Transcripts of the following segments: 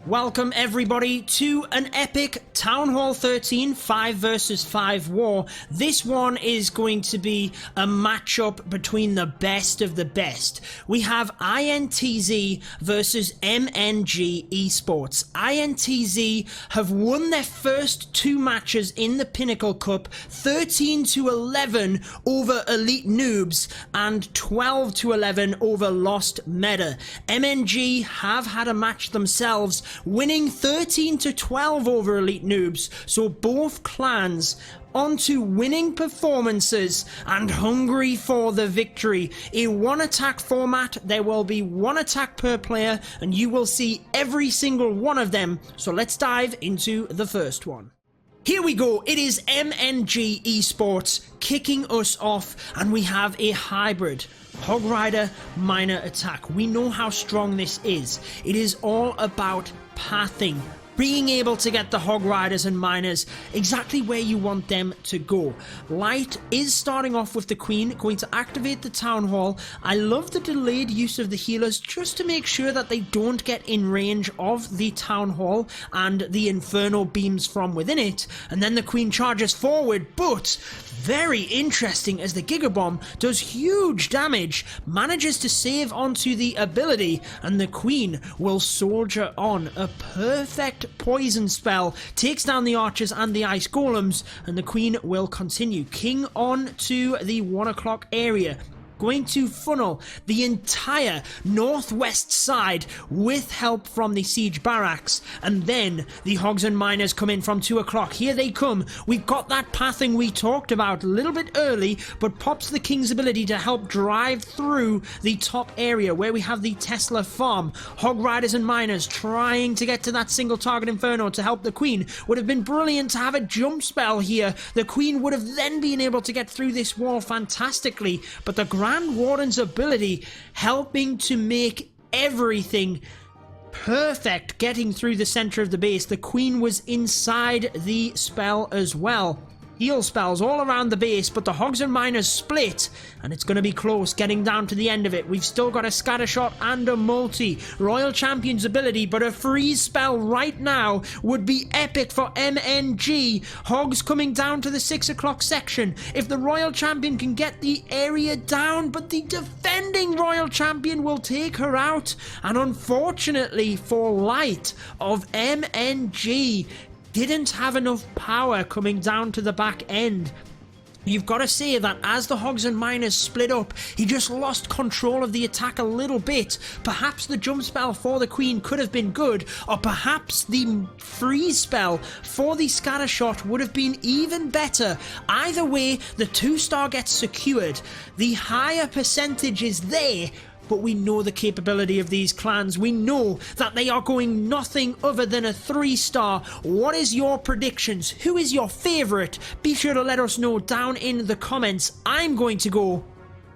Welcome everybody to an epic Town Hall 13 5 versus 5 war. This one is going to be a matchup between the best of the best. We have INTZ versus MNG eSports. INTZ have won their first two matches in the Pinnacle Cup, 13-11 over Elite Noobs and 12-11 over Lost Meta. MNG have had a match themselves, winning 13-12 over Elite Noobs, so both clans onto winning performances and hungry for the victory. A one attack format, there will be one attack per player and you will see every single one of them, so let's dive into the first one. Here we go, it is MNG eSports kicking us off, and we have a hybrid Hog Rider minor attack. We know how strong this is. It is all about pathing, being able to get the Hog Riders and Miners exactly where you want them to go. Light is starting off with the Queen, going to activate the Town Hall. I love the delayed use of the healers just to make sure that they don't get in range of the Town Hall and the Inferno beams from within it. And then the Queen charges forward, but very interesting as the Gigabomb does huge damage, manages to save onto the ability, and the Queen will soldier on. A perfect poison spell takes down the archers and the ice golems, and the Queen will continue. King on to the 1 o'clock area, going to funnel the entire northwest side with help from the siege barracks, and then the Hogs and Miners come in from 2 o'clock. Here they come. We've got that pathing we talked about a little bit early, but pops the King's ability to help drive through the top area where we have the Tesla farm. Hog Riders and Miners trying to get to that single target Inferno to help the Queen. Would have been brilliant to have a jump spell here. The Queen would have then been able to get through this wall fantastically, but the Grand Warden's ability helping to make everything perfect, getting through the center of the base. The Queen was inside the spell as well. Heal spells all around the base, but the Hogs and Miners split, and it's going to be close getting down to the end of it. We've still got a scatter shot and a multi. Royal Champion's ability, but a freeze spell right now would be epic for MNG. Hogs coming down to the 6 o'clock section. If the Royal Champion can get the area down, but the defending Royal Champion will take her out, and unfortunately for Light of MNG, didn't have enough power coming down to the back end. You've got to say that as the Hogs and Miners split up, he just lost control of the attack a little bit. Perhaps the jump spell for the Queen could have been good, or perhaps the freeze spell for the scatter shot would have been even better. Either way, the 2-star gets secured. The higher percentage is there, but we know the capability of these clans. We know that they are going nothing other than a 3-star. What is your predictions? Who is your favourite? Be sure to let us know down in the comments. I'm going to go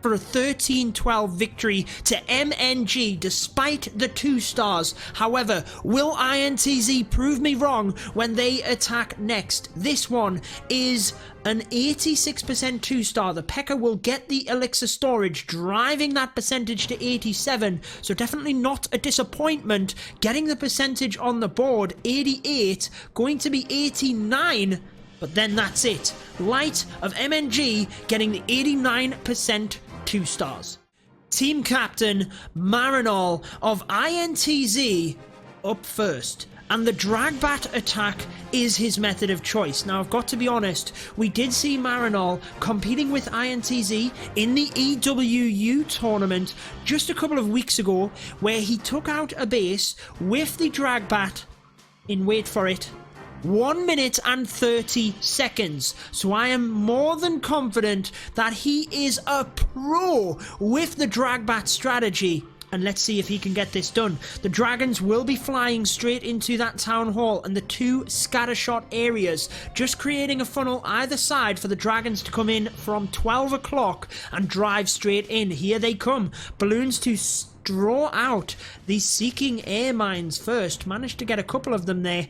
for a 13-12 victory to MNG despite the 2 stars. However, will INTZ prove me wrong when they attack next? This one is an 86% 2-star. The P.E.K.K.A will get the elixir storage, driving that percentage to 87, so definitely not a disappointment. Getting the percentage on the board, 88, going to be 89, but then that's it. Light of MNG getting the 89% 2 stars. Team captain Marinol of INTZ up first, and the Dragbat attack is his method of choice. Now, I've got to be honest, we did see Marinol competing with INTZ in the EWU tournament just a couple of weeks ago, where he took out a base with the Dragbat in, wait for it, 1 minute and 30 seconds. So I am more than confident that he is a pro with the Dragbat strategy. And let's see if he can get this done. The dragons will be flying straight into that town hall and the 2 scattershot areas, just creating a funnel either side for the dragons to come in from 12 o'clock and drive straight in. Here they come. Balloons to draw out the seeking air mines first. Managed to get a couple of them there.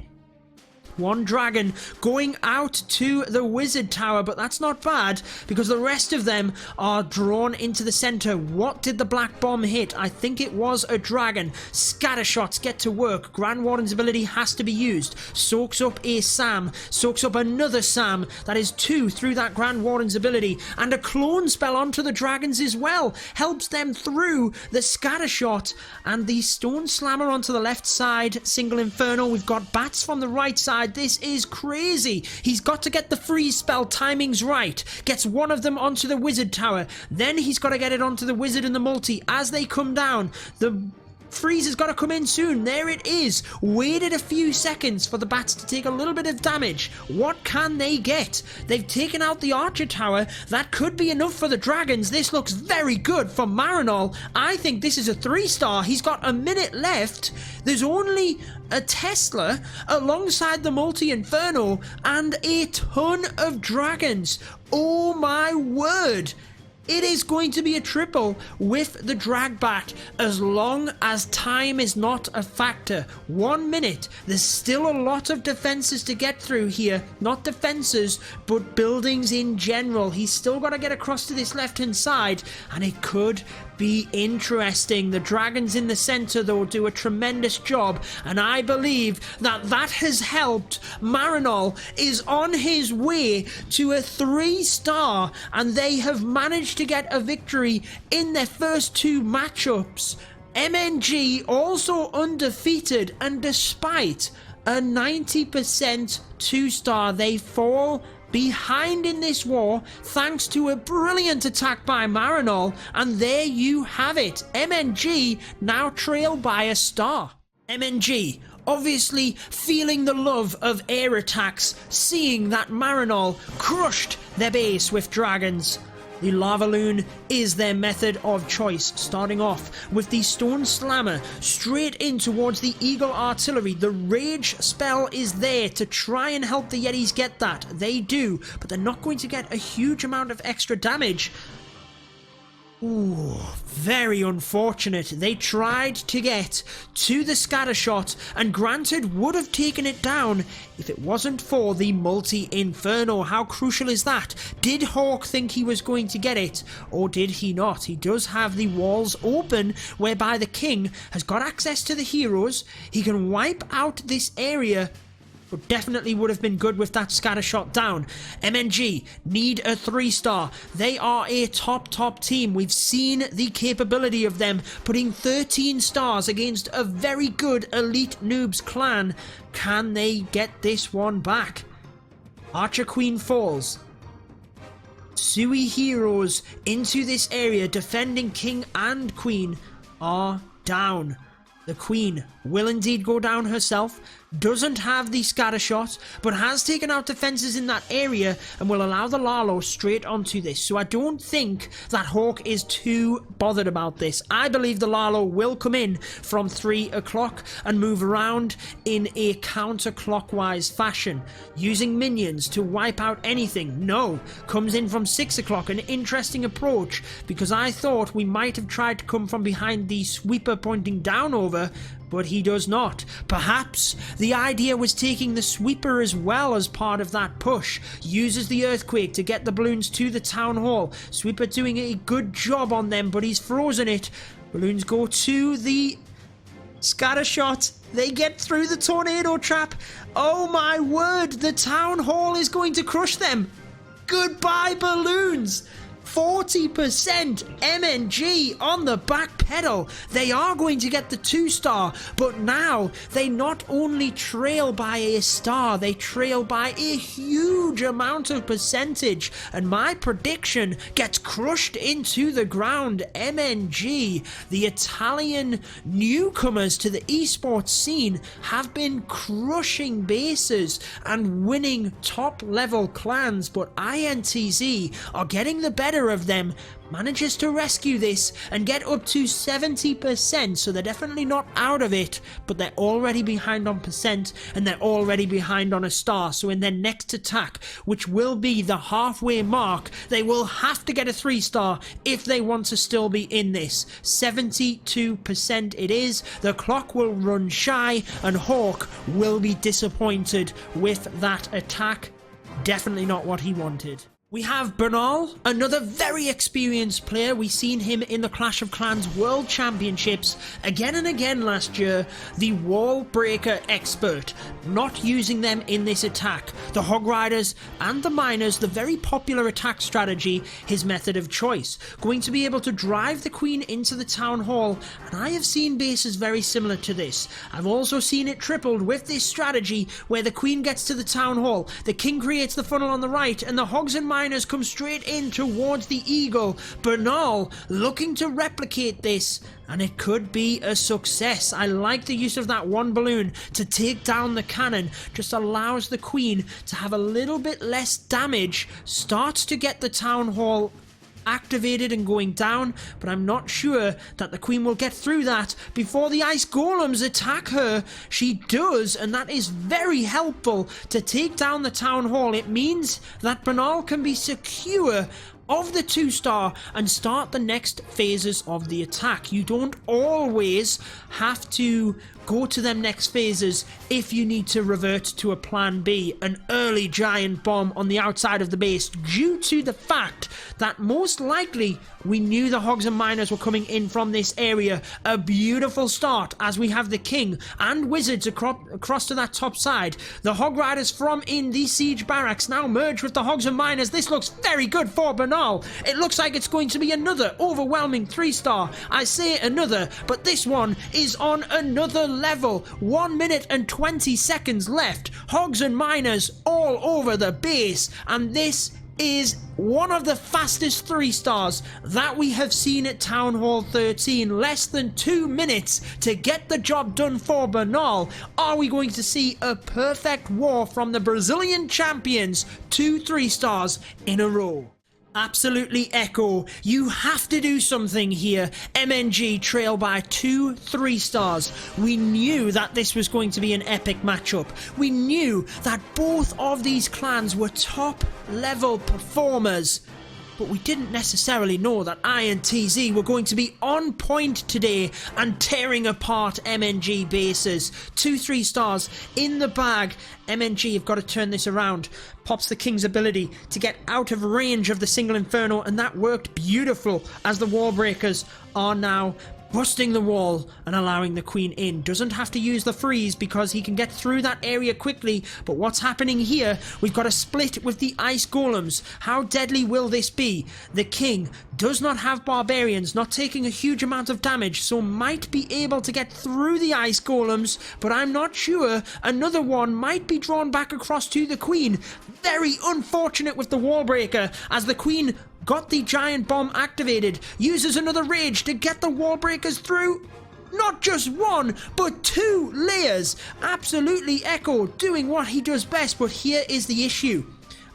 One dragon going out to the wizard tower, but that's not bad because the rest of them are drawn into the center. What did the black bomb hit? I think it was a dragon. Scatter shots get to work. Grand Warden's ability has to be used. Soaks up a Sam, soaks up another Sam. That is 2 through that Grand Warden's ability, and a clone spell onto the dragons as well. Helps them through the scatter shot and the stone slammer onto the left side. Single inferno. We've got bats from the right side. This is crazy. He's got to get the freeze spell timings right. Gets one of them onto the wizard tower. Then he's got to get it onto the wizard and the multi. As they come down, the freeze has got to come in soon. There it is. Waited a few seconds for the bats to take a little bit of damage. What can they get? They've taken out the archer tower. That could be enough for the dragons. This looks very good for Marinol. I think this is a 3-star. He's got a minute left. There's only a Tesla alongside the multi-inferno and a ton of dragons. Oh my word. It is going to be a triple with the drag bat as long as time is not a factor. 1 minute. There's still a lot of defenses to get through here. Not defenses, but buildings in general. He's still got to get across to this left-hand side, and it could be interesting. The dragons in the center, though, do a tremendous job, and I believe that that has helped. Marinol is on his way to a 3-star, and they have managed to get a victory in their first 2 matchups. MNG also undefeated, and despite a 90% 2-star, they fall behind in this war thanks to a brilliant attack by Marinol, and there you have it. MNG now trail by a star. MNG obviously feeling the love of air attacks, seeing that Marinol crushed their base with dragons. The Lavaloon is their method of choice, starting off with the Stone Slammer straight in towards the Eagle Artillery. The Rage spell is there to try and help the Yetis get that. They do, but they're not going to get a huge amount of extra damage. Ooh, very unfortunate. They tried to get to the scatter shot and granted would have taken it down if it wasn't for the multi-inferno. How crucial is that? Did Hawk think he was going to get it, or did he not? He does have the walls open whereby the king has got access to the heroes. He can wipe out this area, but definitely would have been good with that scatter shot down. MNG need a 3-star. They are a top team. We've seen the capability of them putting 13 stars against a very good elite noobs clan. Can they get this one back? Archer Queen falls. Sui heroes into this area defending king and queen are down. The queen will indeed go down herself, doesn't have the scatter shot, but has taken out defenses in that area and will allow the Lalo straight onto this. So I don't think that Hawk is too bothered about this. I believe the Lalo will come in from 3 o'clock and move around in a counterclockwise fashion, using minions to wipe out anything. No, comes in from 6 o'clock, an interesting approach, because I thought we might have tried to come from behind the sweeper pointing down over, but he does not. Perhaps the idea was taking the sweeper as well as part of that push. Uses the earthquake to get the balloons to the town hall. Sweeper doing a good job on them, but he's frozen it. Balloons go to the scatter shot. They get through the tornado trap. Oh my word, the town hall is going to crush them. Goodbye balloons. 40% MNG on the back pedal. They are going to get the 2-star, but now they not only trail by a star, they trail by a huge amount of percentage, and my prediction gets crushed into the ground. MNG, the Italian newcomers to the esports scene, have been crushing bases and winning top level clans, but INTZ are getting the better better of them manages to rescue this and get up to 70%, so they're definitely not out of it, but they're already behind on percent and they're already behind on a star. So in their next attack, which will be the halfway mark, they will have to get a 3-star if they want to still be in this. 72% it is. The clock will run shy and Hawk will be disappointed with that attack. Definitely not what he wanted. We have Bernal, another very experienced player. We've seen him in the Clash of Clans World Championships again and again last year. The wall breaker expert, not using them in this attack. The Hog Riders and the Miners, the very popular attack strategy, his method of choice. Going to be able to drive the Queen into the Town Hall, and I have seen bases very similar to this. I've also seen it tripled with this strategy where the Queen gets to the Town Hall, the King creates the funnel on the right, and the Hogs and Miners come straight in towards the Eagle. Bernal looking to replicate this, and it could be a success. I like the use of that one balloon to take down the cannon. Just allows the Queen to have a little bit less damage. Starts to get the Town Hall activated and going down, but I'm not sure that the Queen will get through that before the Ice Golems attack her. She does, and that is very helpful to take down the Town Hall. It means that Bernal can be secure of the 2-star and start the next phases of the attack. You don't always have to go to them next phases if you need to revert to a plan B, an early giant bomb on the outside of the base, due to the fact that most likely we knew the Hogs and Miners were coming in from this area. A beautiful start as we have the King and Wizards across to that top side. The Hog Riders from in the siege barracks now merge with the Hogs and Miners. This looks very good for Bernal. It looks like it's going to be another overwhelming 3-star. I say another, but this one is on another level. 1 minute and 20 seconds left. Hogs and Miners all over the base, and this is one of the fastest 3-stars that we have seen at Town Hall 13. Less than 2 minutes to get the job done for Bernal. Are we going to see a perfect war from the Brazilian champions? 2 3-stars in a row. Absolutely, Echo. You have to do something here. MNG trail by 2 3-stars. We knew that this was going to be an epic matchup. We knew that both of these clans were top level performers. But we didn't necessarily know that Int Z were going to be on point today and tearing apart MNG bases. 2 3-stars in the bag. MNG have got to turn this around. Pops the King's ability to get out of range of the single Inferno, and that worked beautiful as the wall breakers are now busting the wall and allowing the Queen in. Doesn't have to use the freeze because he can get through that area quickly. But what's happening here? We've got a split with the Ice Golems. How deadly will this be? The King does not have Barbarians, not taking a huge amount of damage, so might be able to get through the Ice Golems, but I'm not sure. Another one might be drawn back across to the Queen. Very unfortunate with the wall breaker as the Queen got the giant bomb activated, uses another rage to get the wall breakers through. Not just 1, but 2 layers. Absolutely Echo doing what he does best, but here is the issue.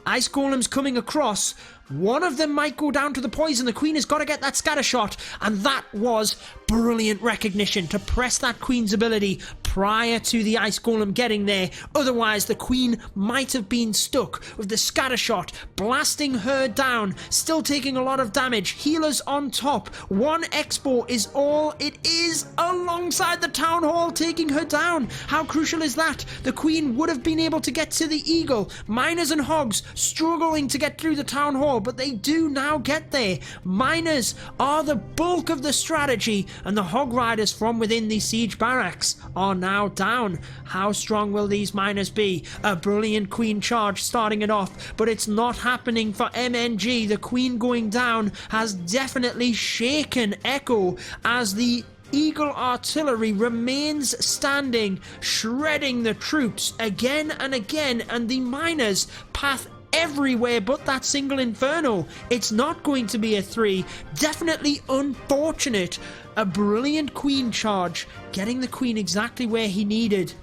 Ice Golems coming across. One of them might go down to the poison. The Queen has got to get that scatter shot, and that was brilliant recognition to press that Queen's ability prior to the Ice Golem getting there. Otherwise, the Queen might have been stuck with the scatter shot, blasting her down, still taking a lot of damage. Healers on top. 1 expo is all it is alongside the Town Hall taking her down. How crucial is that? The Queen would have been able to get to the Eagle. Miners and Hogs struggling to get through the Town Hall, but they do now get there. Miners are the bulk of the strategy, and the Hog Riders from within the siege barracks are now down. How strong will these Miners be? A brilliant Queen charge starting it off, but it's not happening for MNG. The Queen going down has definitely shaken Echo as the Eagle artillery remains standing, shredding the troops again and again, and the Miners path everywhere but that single Inferno. It's not going to be a 3. Definitely unfortunate. A brilliant Queen charge, getting the Queen exactly where he needed.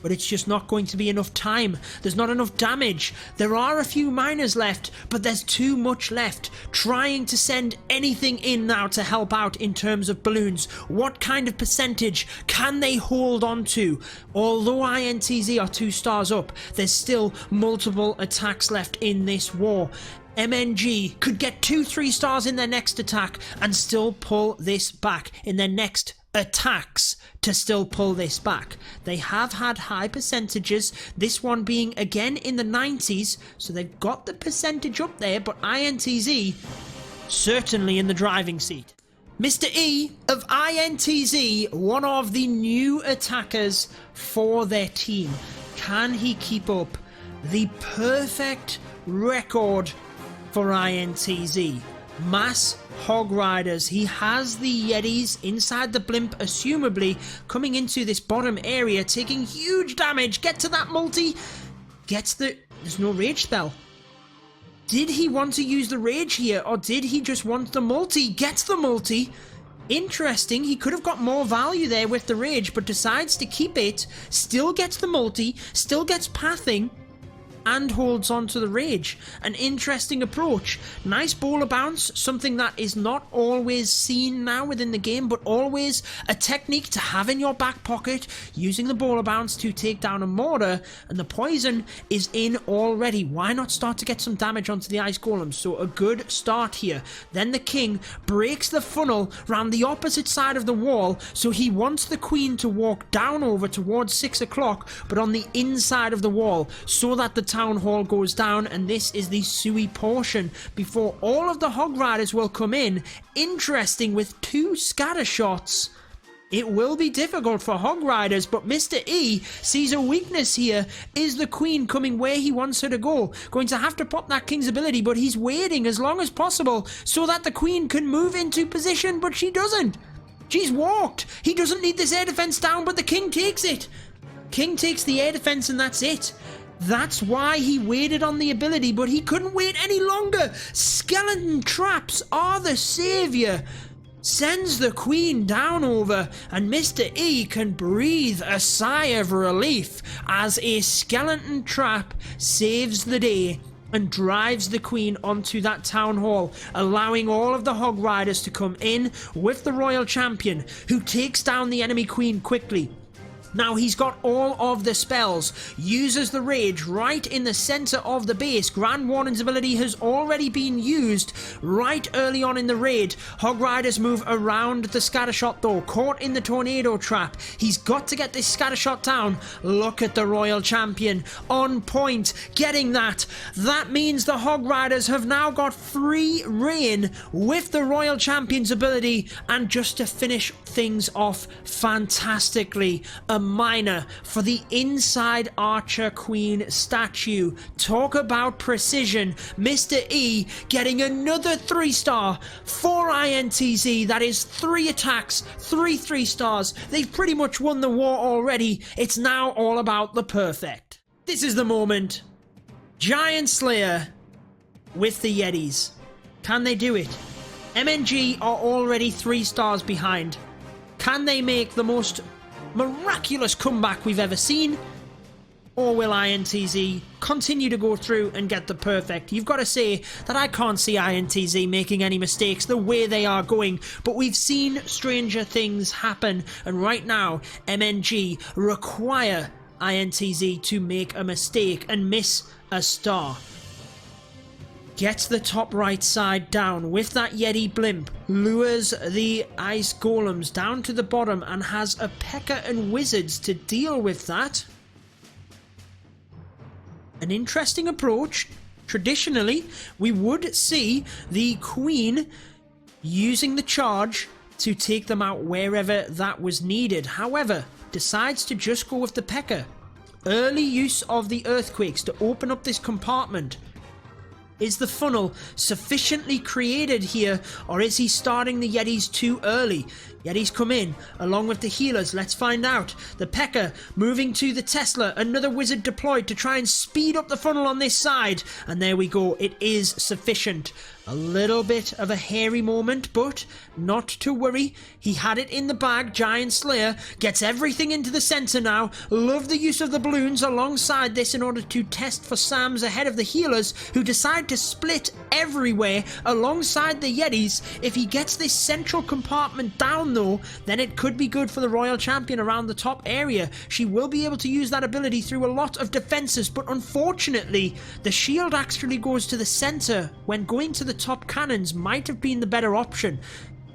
but it's just not going to be enough time. There's not enough damage. There are a few miners left, but there's too much left. Trying to send anything in now to help out in terms of balloons. What kind of percentage can they hold on to? Although INTZ are 2 stars up, there's still multiple attacks left in this war. MNG could get 2-3 stars in their next attack and still pull this back in their next attacks to still pull this back. They have had high percentages, this one being again in the 90s, so they've got the percentage up there, but INTZ certainly in the driving seat. Mr. E of INTZ, one of the new attackers for their team. Can he keep up the perfect record for INTZ? Mass Hog Riders. He has the Yetis inside the blimp, assumably coming into this bottom area, taking huge damage. Get to that multi. Gets the... There's no rage spell. Did he want to use the rage here, or did he just want the multi? Gets the multi. Interesting. He could have got more value there with the rage, but decides to keep it. Still gets the multi. Still gets pathing. And holds on to the rage. An interesting approach. Nice bowler bounce, something that is not always seen now within the game, but always a technique to have in your back pocket, using the bowler bounce to take down a mortar, and the poison is in already. Why not start to get some damage onto the ice golems? So a good start here. Then the king breaks the funnel round the opposite side of the wall, so he wants the queen to walk down over towards 6 o'clock, but on the inside of the wall, so that the town hall goes down, and this is the Sui portion before all of the Hog Riders will come in. Interesting, with 2 scatter shots. It will be difficult for Hog Riders, but Mr. E sees a weakness here. Is the queen coming where he wants her to go? Going to have to pop that king's ability, but he's waiting as long as possible so that the queen can move into position, but she doesn't. She's walked. He doesn't need this air defense down, but the king takes it. King takes the air defense, and that's it. That's why he waited on the ability, but he couldn't wait any longer. Skeleton traps are the savior. Sends the queen down over, and Mr. E can breathe a sigh of relief as a skeleton trap saves the day and drives the queen onto that town hall, allowing all of the Hog Riders to come in with the royal champion, who takes down the enemy queen quickly. Now he's got all of the spells, uses the rage right in the center of the base. Grand Warden's ability has already been used right early on in the raid. Hog Riders move around the scattershot though, caught in the tornado trap. He's got to get this scattershot down. Look at the royal champion on point, getting that. That means the Hog Riders have now got free reign with the royal champion's ability, and just to finish things off fantastically, a miner for the inside archer queen statue. Talk about precision. Mr. E getting another 3-star for INTZ. That is 3 attacks, 3 stars. They've pretty much won the war already. It's now all about the perfect. This is the moment. Giant Slayer with the Yetis. Can they do it? MNG are already 3 stars behind. Can they make the most miraculous comeback we've ever seen? Or will INTZ continue to go through and get the perfect? You've got to say that I can't see INTZ making any mistakes the way they are going, but we've seen stranger things happen, and right now MNG require INTZ to make a mistake and miss a star. Gets the top right side down with that Yeti blimp, lures the ice golems down to the bottom, and has a P.E.K.K.A. and wizards to deal with that. An interesting approach. Traditionally, we would see the queen using the charge to take them out wherever that was needed. However, decides to just go with the P.E.K.K.A. Early use of the earthquakes to open up this compartment. Is the funnel sufficiently created here, or is he starting the Yetis too early? Yetis come in, along with the healers. Let's find out. The P.E.K.K.A moving to the Tesla. Another wizard deployed to try and speed up the funnel on this side. And there we go. It is sufficient. A little bit of a hairy moment, but not to worry. He had it in the bag. Giant Slayer gets everything into the center now. Love the use of the balloons alongside this in order to test for Sams ahead of the healers, who decide to split everywhere alongside the Yetis. If he gets this central compartment down though, then it could be good for the Royal Champion around the top area. She will be able to use that ability through a lot of defenses, but unfortunately the shield actually goes to the center when going to the top cannons might have been the better option.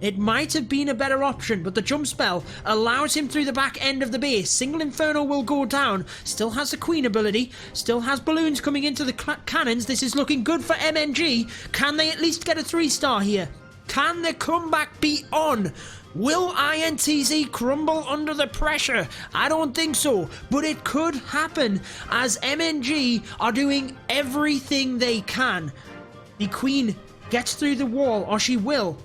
It might have been a better option, but the jump spell allows him through the back end of the base. Single Inferno will go down. Still has the Queen ability. Still has balloons coming into the cannons. This is looking good for MNG. Can they at least get a 3-star here? Can the comeback be on? Will INTZ crumble under the pressure? I don't think so, but it could happen as MNG are doing everything they can. The Queen gets through the wall, or she will.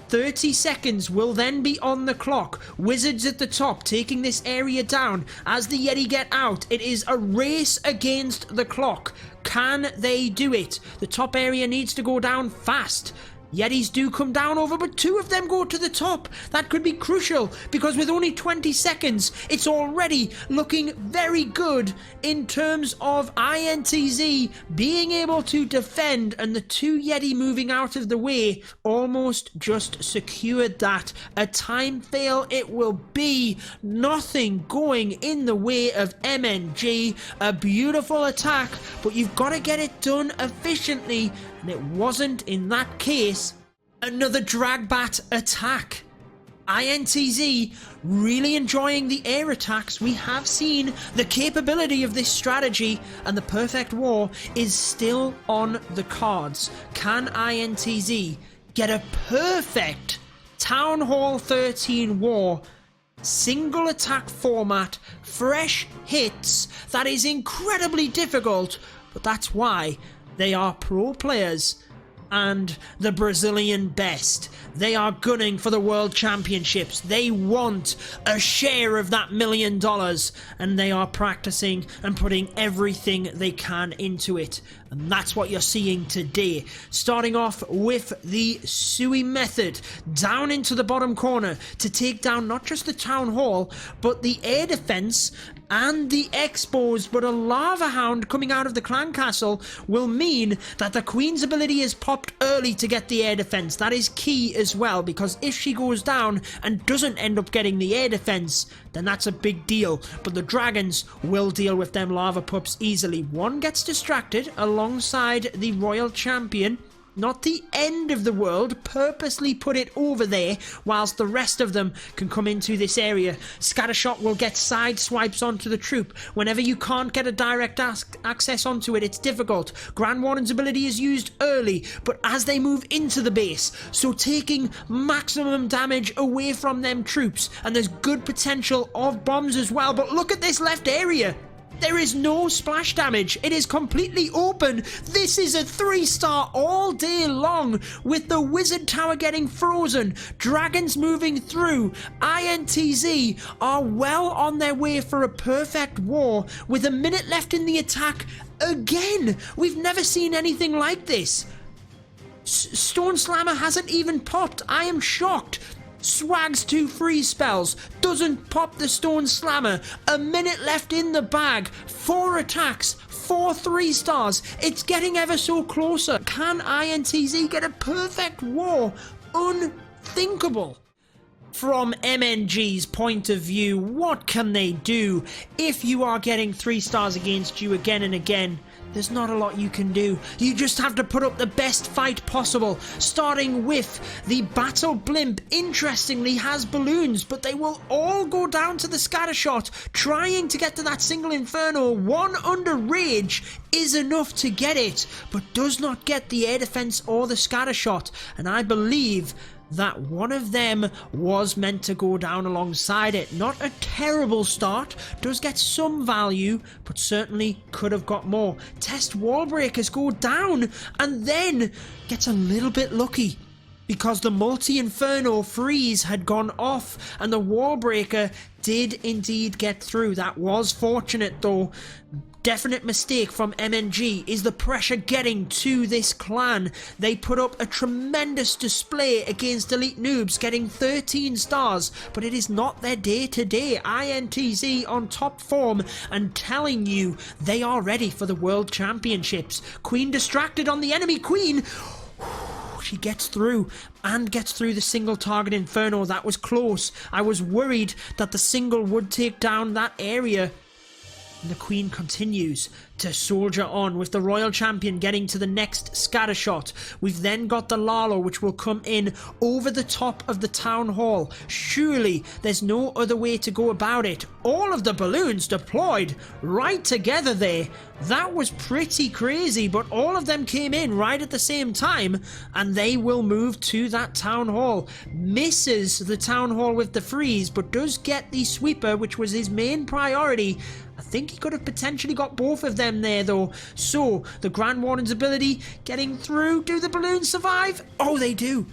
30 seconds will then be on the clock. Wizards at the top taking this area down. As the Yeti get out, it is a race against the clock. Can they do it? The top area needs to go down fast. Yetis do come down over, but 2 of them go to the top. That could be crucial, because with only 20 seconds, it's already looking very good in terms of INTZ being able to defend, and the 2 Yeti moving out of the way almost just secured that. A time fail it will be. Nothing going in the way of MNG. A beautiful attack, but you've got to get it done efficiently, and it wasn't in that case. Another dragbat attack. INTZ really enjoying the air attacks. We have seen the capability of this strategy, and the perfect war is still on the cards. Can INTZ get a perfect Town Hall 13 war? Single attack format, fresh hits. That is incredibly difficult, but that's why they are pro players and the Brazilian best. They are gunning for the World Championships. They want a share of that $1 million, and they are practicing and putting everything they can into it. And that's what you're seeing today. Starting off with the Sui method, down into the bottom corner to take down not just the Town Hall, but the air defense and the Expos. But a Lava Hound coming out of the Clan Castle will mean that the Queen's ability is popped early to get the air defense. That is key as well, because if she goes down and doesn't end up getting the air defense, then that's a big deal. But the Dragons will deal with them Lava Pups easily. One gets distracted alongside the Royal Champion. Not the end of the world, purposely put it over there whilst the rest of them can come into this area. Scattershot will get side swipes onto the troop. Whenever you can't get a direct access onto it, it's difficult. Grand Warden's ability is used early, but as they move into the base, so taking maximum damage away from them troops, and there's good potential of bombs as well. But look at this left area. There is no splash damage. It is completely open. This is a 3-star all day long, with the Wizard Tower getting frozen, Dragons moving through. INTZ are well on their way for a perfect war with a minute left in the attack. Again, we've never seen anything like this. Stone Slammer hasn't even popped. I am shocked. Swags 2 free spells, doesn't pop the Stone Slammer. A minute left in the bag, 4 attacks, 4 3-stars. It's getting ever so closer. Can INTZ get a perfect war? Unthinkable. From MNG's point of view, what can they do? If you are getting 3 stars against you again and again, there's not a lot you can do. You just have to put up the best fight possible. Starting with the Battle Blimp, interestingly has balloons, but they will all go down to the Scattershot, trying to get to that single Inferno. 1 under Rage is enough to get it, but does not get the air defense or the Scattershot. And I believe that one of them was meant to go down alongside it. Not a terrible start, does get some value, but certainly could have got more. Test wall breakers go down, and then gets a little bit lucky. because the multi-inferno freeze had gone off and the wall breaker did indeed get through. That was fortunate though. Definite mistake from MNG. Is the pressure getting to this clan? They put up a tremendous display against Elite Noobs, getting 13 stars, but it is not their day today. INTZ on top form and telling you they are ready for the World Championships. Queen distracted on the enemy Queen. She gets through and gets through the single target Inferno. That was close. I was worried that the single would take down that area. And the Queen continues to soldier on with the Royal Champion getting to the next scatter shot. We've then got the Lalo, which will come in over the top of the Town Hall. Surely there's no other way to go about it. All of the balloons deployed right together there. That was pretty crazy, but all of them came in right at the same time, and they will move to that Town Hall. Misses the Town Hall with the freeze, but does get the sweeper, which was his main priority. I think he could have potentially got both of them there though. So, the Grand Warden's ability getting through. Do the balloons survive? Oh, they do.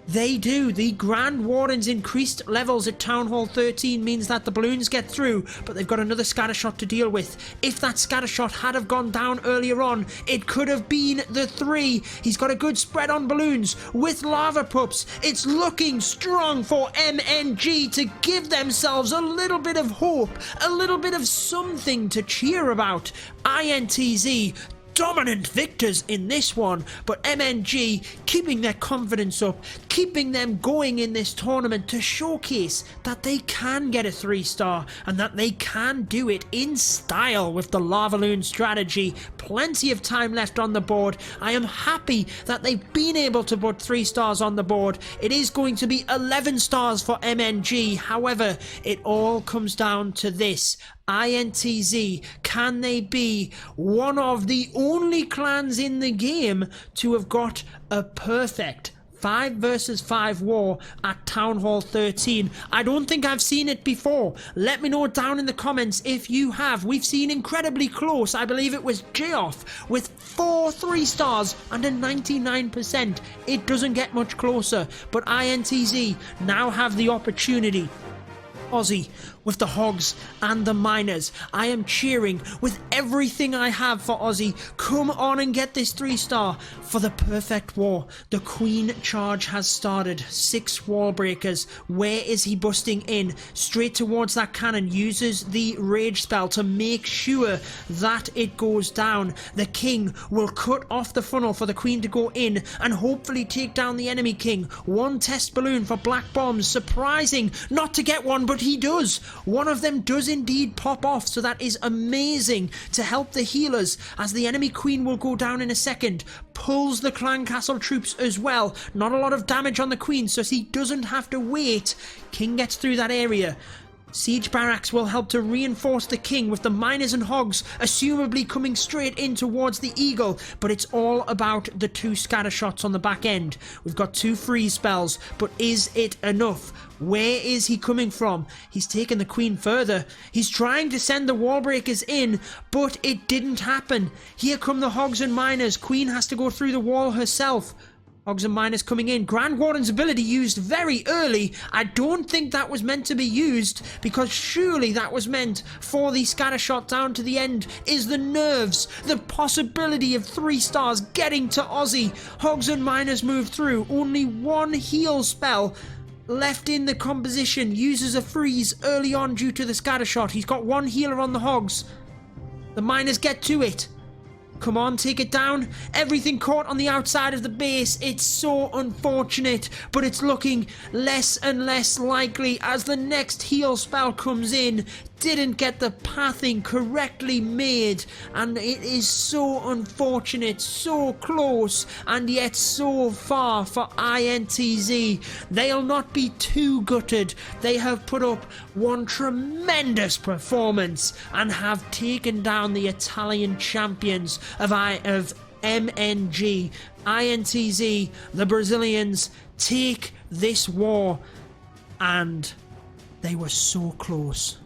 They do. The Grand Warden's increased levels at Town Hall 13 means that the balloons get through, but they've got another scatter shot to deal with. If that scatter shot had have gone down earlier on, it could have been the 3. He's got a good spread on balloons with lava pups. It's looking strong for MNG to give themselves a little bit of hope, a little bit of something to cheer about. INTZ dominant victors in this one, but MNG keeping their confidence up, keeping them going in this tournament to showcase that they can get a 3-star and that they can do it in style with the Lavaloon strategy. Plenty of time left on the board. I am happy that they've been able to put 3 stars on the board. It is going to be 11 stars for MNG. However, it all comes down to this. INTZ, can they be one of the only clans in the game to have got a perfect 5 versus 5 war at Town Hall 13? I don't think I've seen it before. Let me know down in the comments if you have. We've seen incredibly close. I believe it was J-Off with 4 3-stars and a 99%. It doesn't get much closer, but INTZ now have the opportunity. Aussie with the Hogs and the Miners. I am cheering with everything I have for Aussie. Come on and get this 3-star for the perfect war. The Queen charge has started. 6 wall breakers. Where is he busting in? Straight towards that cannon. Uses the rage spell to make sure that it goes down. The King will cut off the funnel for the Queen to go in and hopefully take down the enemy King. 1 test balloon for Black Bombs. Surprising not to get one, but he does. One of them does indeed pop off, so that is amazing to help the healers as the enemy Queen will go down in a second. Pulls the Clan Castle troops as well. Not a lot of damage on the Queen, so he doesn't have to wait. King gets through that area. Siege barracks will help to reinforce the King with the Miners and Hogs assumably coming straight in towards the Eagle, but it's all about the 2 scatter shots on the back end. We've got 2 freeze spells, but is it enough? Where is he coming from? He's taken the Queen further. He's trying to send the wall breakers in, but it didn't happen. Here come the Hogs and Miners. Queen has to go through the wall herself. Hogs and Miners coming in. Grand Warden's ability used very early. I don't think that was meant to be used, because surely that was meant for the scatter shot down to the end. Is the nerves, the possibility of 3 stars getting to Aussie. Hogs and Miners move through. Only 1 heal spell left in the composition. Uses a freeze early on due to the scatter shot. He's got 1 healer on the Hogs. The Miners get to it. Come on, take it down. Everything caught on the outside of the base. It's so unfortunate, but it's looking less and less likely as the next heal spell comes in. Didn't get the pathing correctly made, and it is so unfortunate, so close and yet so far for INTZ. They'll not be too gutted. They have put up one tremendous performance and have taken down the Italian champions of MNG. INTZ, the Brazilians, take this war, and they were so close.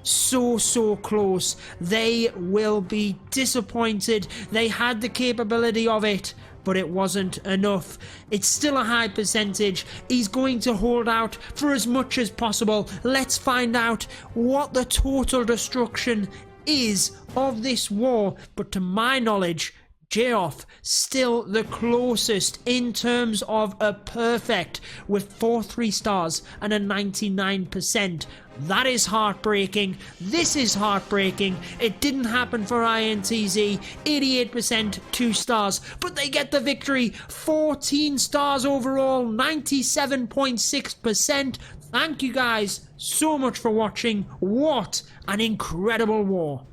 so close. They will be disappointed. They had the capability of it, but it wasn't enough. It's still a high percentage. He's going to hold out for as much as possible. Let's find out what the total destruction is of this war. But to my knowledge, J-Off still the closest in terms of a perfect, with 4 3-stars and a 99%. That is heartbreaking. This is heartbreaking. It didn't happen for Int Z. 88% 2 stars, but they get the victory. 14 stars overall, 97.6%. Thank you guys so much for watching. What an incredible war.